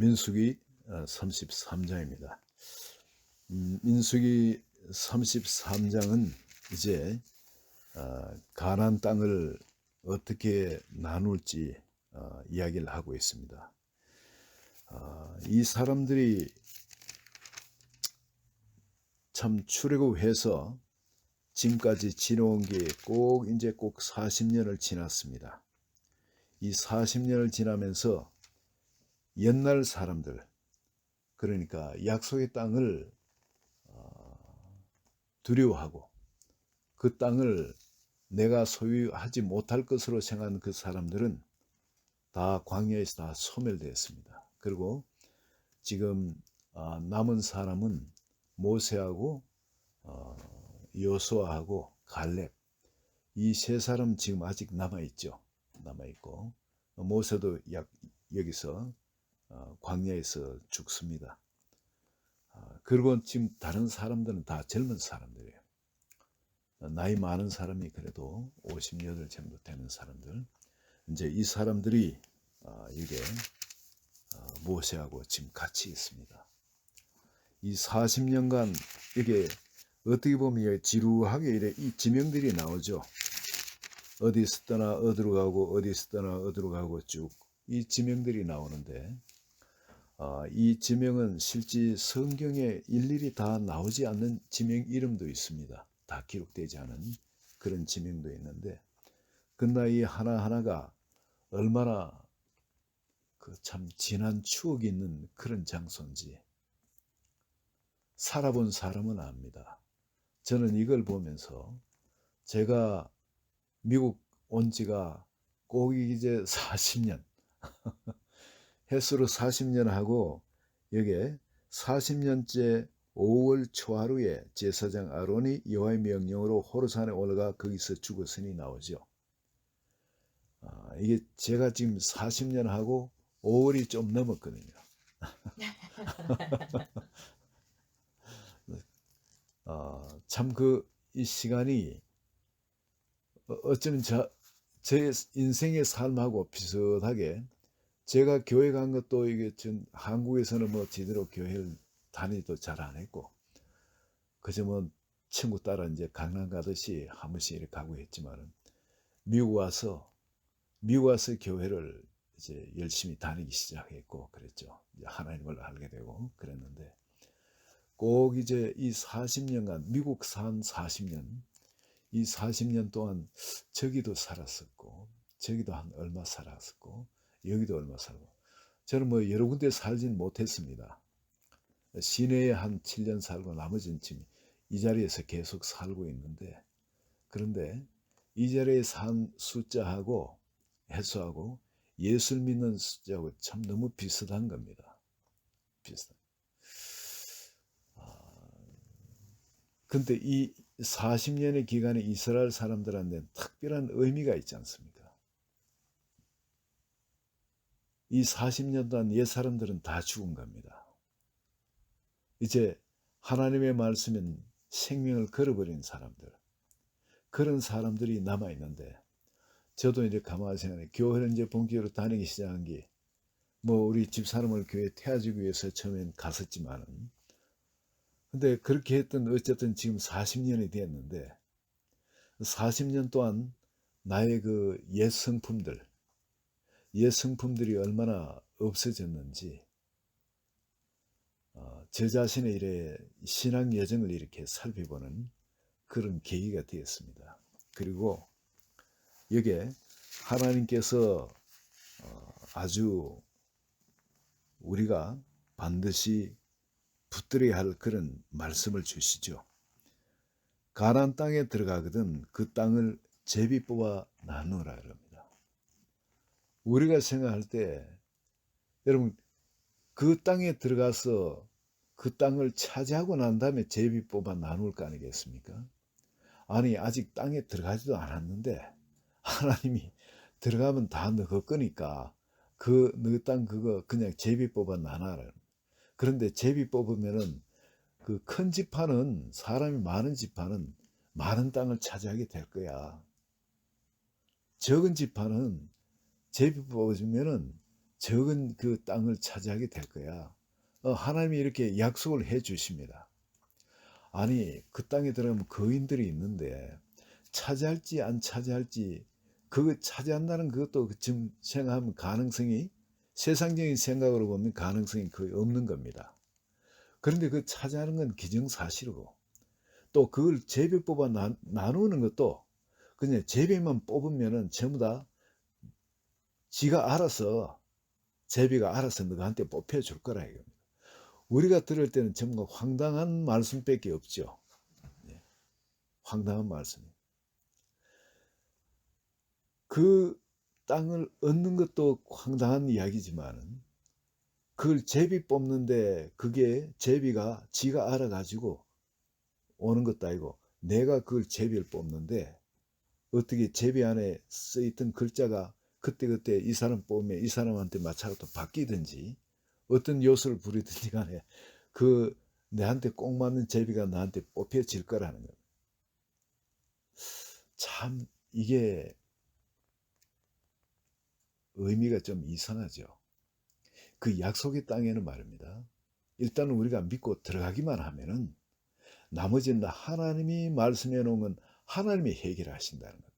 민수기 33장입니다. 민수기 33장은 이제 가나안 땅을 어떻게 나눌지 이야기를 하고 있습니다. 이 사람들이 참 출애굽해서 지금까지 지내온 게 꼭 40년을 지났습니다. 이 40년을 지나면서 옛날 사람들, 그러니까 약속의 땅을 두려워하고 그 땅을 내가 소유하지 못할 것으로 생각한 그 사람들은 다 광야에서 다 소멸되었습니다. 그리고 지금 남은 사람은 모세하고 여호수아하고 갈렙, 이 세 사람 지금 아직 남아있죠. 남아있고 모세도 여기서 광야에서 죽습니다. 그리고 지금 다른 사람들은 다 젊은 사람들이에요. 나이 많은 사람이 그래도 58 정도 되는 사람들, 이제 이 사람들이 이게 모세하고 지금 같이 있습니다. 이 40년간 이게 어떻게 보면 지루하게 이래 이 지명들이 나오죠. 어디서 떠나 어디로 가고 어디서 떠나 어디로 가고 쭉 이 지명들이 나오는데 이 지명은 실제 성경에 일일이 다 나오지 않는 지명 이름도 있습니다. 다 기록되지 않은 그런 지명도 있는데, 그러나 이 하나하나가 얼마나 그 참 진한 추억이 있는 그런 장소인지 살아본 사람은 압니다. 저는 이걸 보면서 제가 미국 온 지가 꼭 이제 40년 햇수로 40년 하고, 여기에 40년째 5월 초하루에 제사장 아론이 여호와의 명령으로 호르산에 올라가 거기서 죽었으니 나오죠. 이게 제가 지금 40년 하고 5월이 좀 넘었거든요. 참 이 시간이 어쩌면 제 인생의 삶하고 비슷하게, 제가 교회 간 것도 이게 전 한국에서는 뭐 제대로 교회를 다니도 잘 안 했고, 그저 뭐 친구 따라 이제 강남 가듯이 한 번씩 이렇게 가고 했지만은 미국 와서 교회를 이제 열심히 다니기 시작했고 그랬죠. 이제 하나님을 알게 되고 그랬는데, 꼭 이제 이 40년간 미국 산 40년, 이 40년 동안 저기도 살았었고 저기도 한 얼마 살았었고 여기도 얼마 살고, 저는 뭐 여러 군데 살진 못했습니다. 시내에 한 7년 살고 나머지는 지금 이 자리에서 계속 살고 있는데, 그런데 이 자리에 산 숫자하고 횟수하고 예수를 믿는 숫자하고 참 너무 비슷한 겁니다. 비슷한. 근데 이 40년의 기간에 이스라엘 사람들한테 특별한 의미가 있지 않습니까? 이 40년 동안 옛 사람들은 다 죽은 겁니다. 이제 하나님의 말씀은 생명을 걸어버린 사람들, 그런 사람들이 남아있는데, 저도 이제 가만히 생각해 교회를 이제 본격적으로 다니기 시작한 게, 뭐 우리 집사람을 교회에 태워주기 위해서 처음엔 갔었지만은, 근데 그렇게 했던 어쨌든 지금 40년이 됐는데, 40년 동안 나의 그 옛 성품들이 얼마나 없어졌는지, 저 자신의 이래 신앙 여정을 이렇게 살펴보는 그런 계기가 되었습니다. 그리고 여기에 하나님께서 아주 우리가 반드시 붙들어야 할 그런 말씀을 주시죠. 가나안 땅에 들어가거든 그 땅을 제비 뽑아 나누라 그럽니다. 우리가 생각할 때, 여러분, 그 땅에 들어가서 그 땅을 차지하고 난 다음에 제비 뽑아 나눌 거 아니겠습니까? 아니, 아직 땅에 들어가지도 않았는데 하나님이 들어가면 다 너 거니까 그 너 땅 그거 그냥 제비 뽑아 나눠라. 그런데 제비 뽑으면은 그 큰 지파는, 사람이 많은 지파는 많은 땅을 차지하게 될 거야. 적은 지파는 제비 뽑아주면은 적은 그 땅을 차지하게 될 거야. 하나님이 이렇게 약속을 해 주십니다. 아니 그 땅에 들어가면 거인들이 있는데 차지할지 안 차지할지 그거 차지한다는 그것도 지금 생각하면 가능성이 세상적인 생각으로 보면 가능성이 거의 없는 겁니다. 그런데 그 차지하는 건 기정사실이고 또 그걸 제비 뽑아 나누는 것도 그냥 제비만 뽑으면은 전부 다 지가 알아서 제비가 알아서 너한테 뽑혀줄 거라 이겁니다. 우리가 들을 때는 전부 황당한 말씀밖에 없죠. 예, 황당한 말씀. 그 땅을 얻는 것도 황당한 이야기지만 그걸 제비 뽑는데 그게 제비가 지가 알아가지고 오는 것도 아니고 내가 그걸 제비를 뽑는데 어떻게 제비 안에 써있던 글자가 그때그때 이 사람 뽑으면 이 사람한테 맞춰서 또 바뀌든지 어떤 요소를 부리든지 간에 그 내한테 꼭 맞는 제비가 나한테 뽑혀질 거라는 겁니다. 참 이게 의미가 좀 이상하죠. 그 약속의 땅에는 말입니다. 일단은 우리가 믿고 들어가기만 하면은 나머지는 하나님이 말씀해 놓으면 하나님이 해결하신다는 거예요.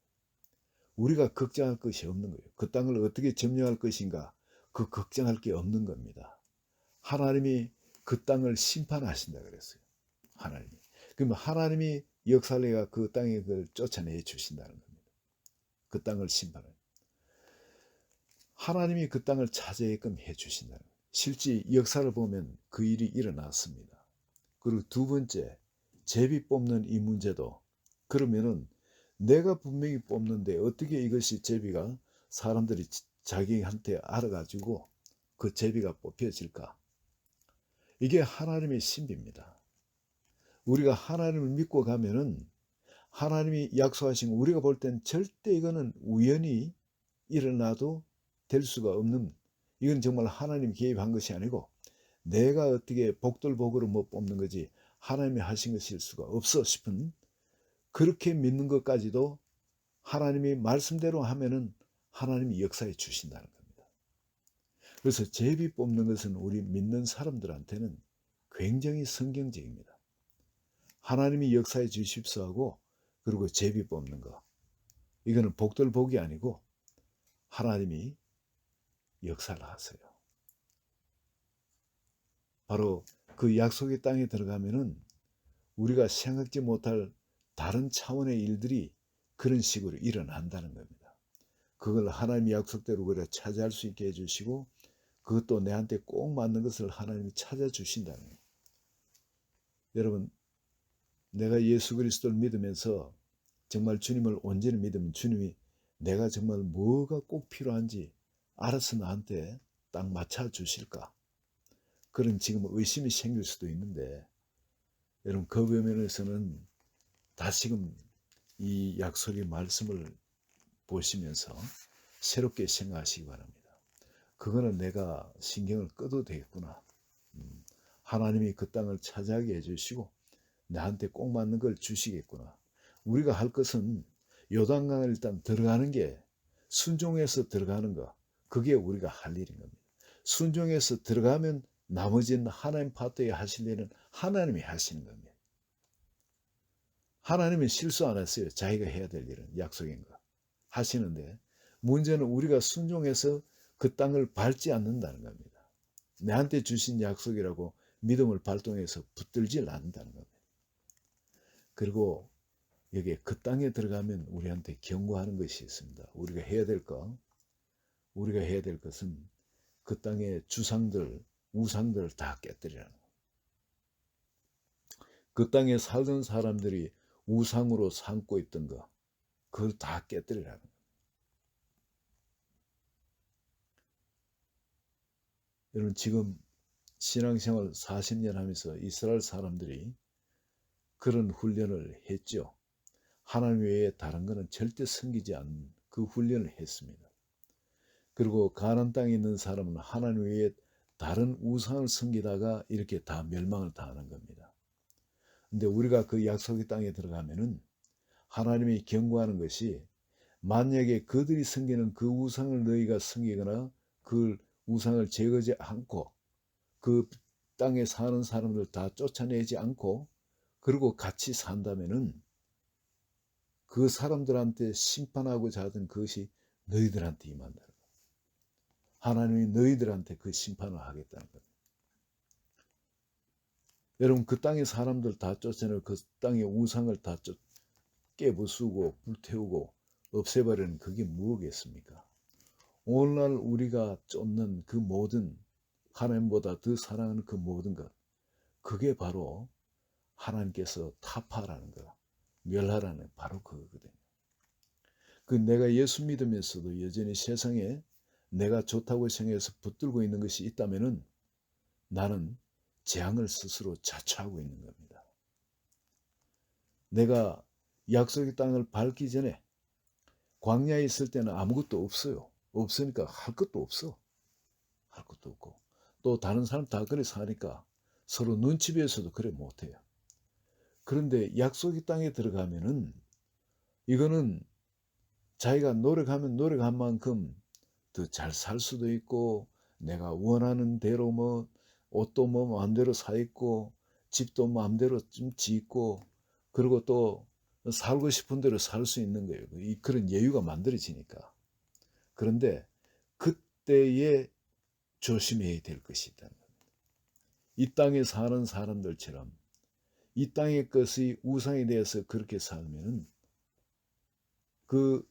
우리가 걱정할 것이 없는 거예요. 그 땅을 어떻게 점령할 것인가 그 걱정할 게 없는 겁니다. 하나님이 그 땅을 심판하신다 그랬어요. 하나님이. 그러면 하나님이 역사를 해가 그 땅에 그걸 쫓아내 주신다는 겁니다. 그 땅을 심판해. 하나님이 그 땅을 차지하게끔 해 주신다는 거예요. 실제 역사를 보면 그 일이 일어났습니다. 그리고 두 번째, 제비 뽑는 이 문제도 그러면은 내가 분명히 뽑는데 어떻게 이것이 제비가 사람들이 자기한테 알아가지고 그 제비가 뽑혀질까? 이게 하나님의 신비입니다. 우리가 하나님을 믿고 가면은 하나님이 약속하신 거 우리가 볼 땐 절대 이거는 우연히 일어나도 될 수가 없는 이건 정말 하나님이 개입한 것이 아니고 내가 어떻게 복돌복으로 못 뽑는 거지 하나님이 하신 것일 수가 없어 싶은 그렇게 믿는 것까지도 하나님이 말씀대로 하면은 하나님이 역사해 주신다는 겁니다. 그래서 제비 뽑는 것은 우리 믿는 사람들한테는 굉장히 성경적입니다. 하나님이 역사해 주십시오 하고 그리고 제비 뽑는 거 이거는 복돌복이 아니고 하나님이 역사를 하세요. 바로 그 약속의 땅에 들어가면은 우리가 생각지 못할 다른 차원의 일들이 그런 식으로 일어난다는 겁니다. 그걸 하나님의 약속대로 우리가 차지할 수 있게 해주시고 그것도 내한테 꼭 맞는 것을 하나님이 찾아주신다는 거예요. 여러분 내가 예수 그리스도를 믿으면서 정말 주님을 온전히 믿으면 주님이 내가 정말 뭐가 꼭 필요한지 알아서 나한테 딱 맞춰 주실까? 그런 지금 의심이 생길 수도 있는데 여러분 그 면에서는 다시금 이 약속의 말씀을 보시면서 새롭게 생각하시기 바랍니다. 그거는 내가 신경을 꺼도 되겠구나. 하나님이 그 땅을 차지하게 해주시고 나한테 꼭 맞는 걸 주시겠구나. 우리가 할 것은 요단강을 일단 들어가는 게 순종해서 들어가는 거 그게 우리가 할 일인 겁니다. 순종해서 들어가면 나머지는 하나님 파트에 하실 일은 하나님이 하시는 겁니다. 하나님은 실수 안 했어요. 자기가 해야 될 일은 약속인 거 하시는데 문제는 우리가 순종해서 그 땅을 밟지 않는다는 겁니다. 내한테 주신 약속이라고 믿음을 발동해서 붙들질 않는다는 겁니다. 그리고 여기에 그 땅에 들어가면 우리한테 경고하는 것이 있습니다. 우리가 해야 될 것은 그 땅의 주상들, 우상들을 다 깨뜨리라는 거예요. 그 땅에 살던 사람들이 우상으로 삼고 있던 거, 그걸 다 깨뜨리라는 거예요. 여러분 지금 신앙생활 40년 하면서 이스라엘 사람들이 그런 훈련을 했죠. 하나님 외에 다른 것은 절대 섬기지 않는 그 훈련을 했습니다. 그리고 가나안 땅에 있는 사람은 하나님 외에 다른 우상을 섬기다가 이렇게 다 멸망을 당하는 겁니다. 근데 우리가 그 약속의 땅에 들어가면은 하나님이 경고하는 것이 만약에 그들이 섬기는 그 우상을 너희가 섬기거나 그걸 우상을 제거하지 않고 그 땅에 사는 사람들 다 쫓아내지 않고 그리고 같이 산다면은 그 사람들한테 심판하고자 하던 그것이 너희들한테 임한다는 거예요. 하나님이 너희들한테 그 심판을 하겠다는 거예요. 여러분 그 땅의 사람들 다 쫓아내고 그 땅의 우상을 다 깨부수고 불태우고 없애버리는 그게 무엇이겠습니까? 오늘날 우리가 쫓는 그 모든 하나님보다 더 사랑하는 그 모든 것 그게 바로 하나님께서 타파라는 거 멸하라는 바로 그거거든요. 그 내가 예수 믿으면서도 여전히 세상에 내가 좋다고 생각해서 붙들고 있는 것이 있다면은 나는 재앙을 스스로 자초하고 있는 겁니다. 내가 약속의 땅을 밟기 전에 광야에 있을 때는 아무것도 없어요. 없으니까 할 것도 없어. 할 것도 없고 또 다른 사람 다 그래 사니까 서로 눈치 배워서도 그래 못해요. 그런데 약속의 땅에 들어가면은 이거는 자기가 노력하면 노력한 만큼 더 잘 살 수도 있고 내가 원하는 대로 뭐 옷도 뭐 마음대로 사 입고 집도 마음대로 좀 짓고 그리고 또 살고 싶은 대로 살 수 있는 거예요. 그런 여유가 만들어지니까. 그런데 그때에 조심해야 될 것이 있다는 겁니다. 이 땅에 사는 사람들처럼 이 땅의 것이 우상에 대해서 그렇게 살면 그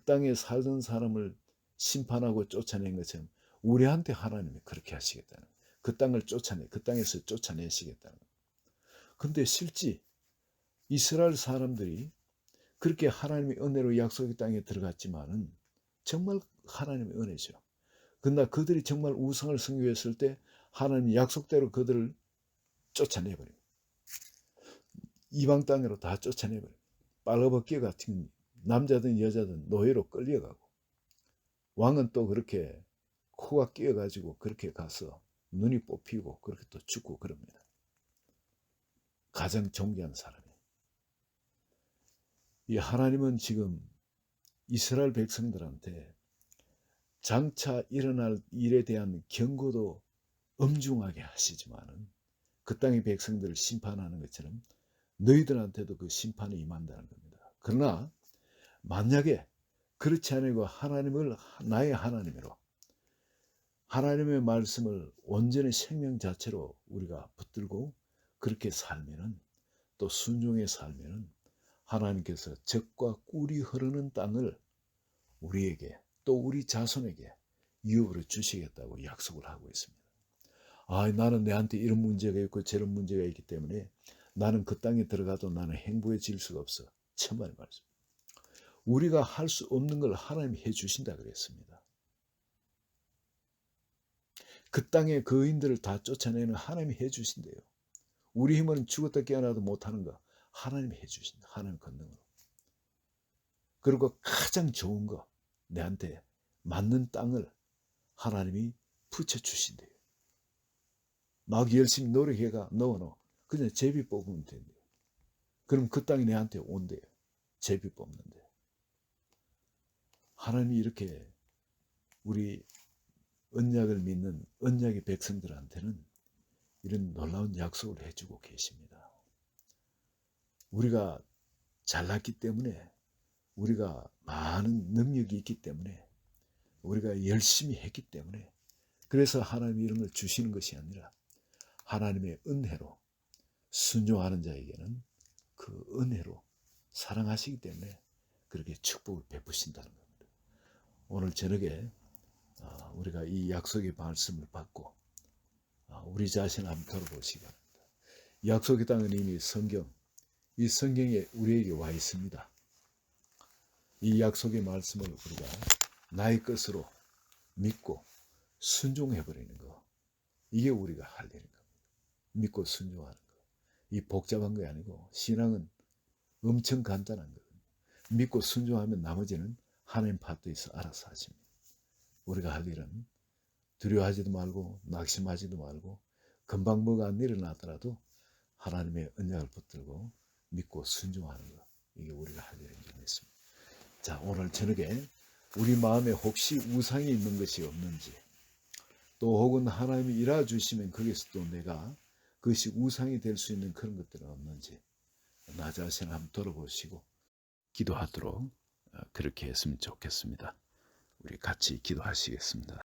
땅에 살던 사람을 심판하고 쫓아낸 것처럼 우리한테 하나님이 그렇게 하시겠다는 거예요. 그 땅을 그 땅에서 쫓아내시겠다는 거예요. 근데 실제 이스라엘 사람들이 그렇게 하나님의 은혜로 약속의 땅에 들어갔지만은 정말 하나님의 은혜죠. 그러나 그들이 정말 우상을 섬기했을 때 하나님이 약속대로 그들을 쫓아내버립니다. 이방 땅으로 다 쫓아내버립니다. 빨가벗기 같은 남자든 여자든 노예로 끌려가고 왕은 또 그렇게 코가 끼어가지고 그렇게 가서 눈이 뽑히고 그렇게 또 죽고 그럽니다. 가장 존귀한 사람이. 이 하나님은 지금 이스라엘 백성들한테 장차 일어날 일에 대한 경고도 엄중하게 하시지만은 그 땅의 백성들을 심판하는 것처럼 너희들한테도 그 심판이 임한다는 겁니다. 그러나 만약에 그렇지 않고 하나님을 나의 하나님으로 하나님의 말씀을 온전히 생명 자체로 우리가 붙들고 그렇게 살면은 또 순종해 살면은 하나님께서 젖과 꿀이 흐르는 땅을 우리에게 또 우리 자손에게 유업으로 주시겠다고 약속을 하고 있습니다. 아, 나는 내한테 이런 문제가 있고 저런 문제가 있기 때문에 나는 그 땅에 들어가도 나는 행복해질 수가 없어. 천만의 말씀. 우리가 할 수 없는 걸 하나님이 해주신다 그랬습니다. 그 땅의 거인들을 다 쫓아내는 하나님이 해주신대요. 우리 힘은 죽었다 깨어나도 못하는 거 하나님이 해주신다. 하나님 권능으로. 그리고 가장 좋은 거 내한테 맞는 땅을 하나님이 붙여주신대요. 막 열심히 노력해가 넣어놓어. 그냥 제비 뽑으면 된대요. 그럼 그 땅이 내한테 온대요. 제비 뽑는데. 하나님이 이렇게 우리 언약을 믿는 언약의 백성들한테는 이런 놀라운 약속을 해주고 계십니다. 우리가 잘났기 때문에 우리가 많은 능력이 있기 때문에 우리가 열심히 했기 때문에 그래서 하나님이 이런 걸 주시는 것이 아니라 하나님의 은혜로 순종하는 자에게는 그 은혜로 사랑하시기 때문에 그렇게 축복을 베푸신다는 겁니다. 오늘 저녁에 우리가 이 약속의 말씀을 받고 우리 자신을 한번 돌아보시기 바랍니다. 약속의 땅은 이미 이 성경에 우리에게 와 있습니다. 이 약속의 말씀을 우리가 나의 것으로 믿고 순종해버리는 거, 이게 우리가 할 일인 겁니다. 믿고 순종하는 거. 이 복잡한 게 아니고 신앙은 엄청 간단한 거거든요. 믿고 순종하면 나머지는 하나님 파트에서 알아서 하십니다. 우리가 할 일은 두려워하지도 말고 낙심하지도 말고 금방 뭐가 안 일어나더라도 하나님의 언약을 붙들고 믿고 순종하는 것, 이게 우리가 할 일인 줄 믿습니다. 자, 오늘 저녁에 우리 마음에 혹시 우상이 있는 것이 없는지 또 혹은 하나님이 일하 주시면 거기서 또 내가 그것이 우상이 될 수 있는 그런 것들은 없는지 나 자신을 한번 돌아보시고 기도하도록 그렇게 했으면 좋겠습니다. 우리 같이 기도하시겠습니다.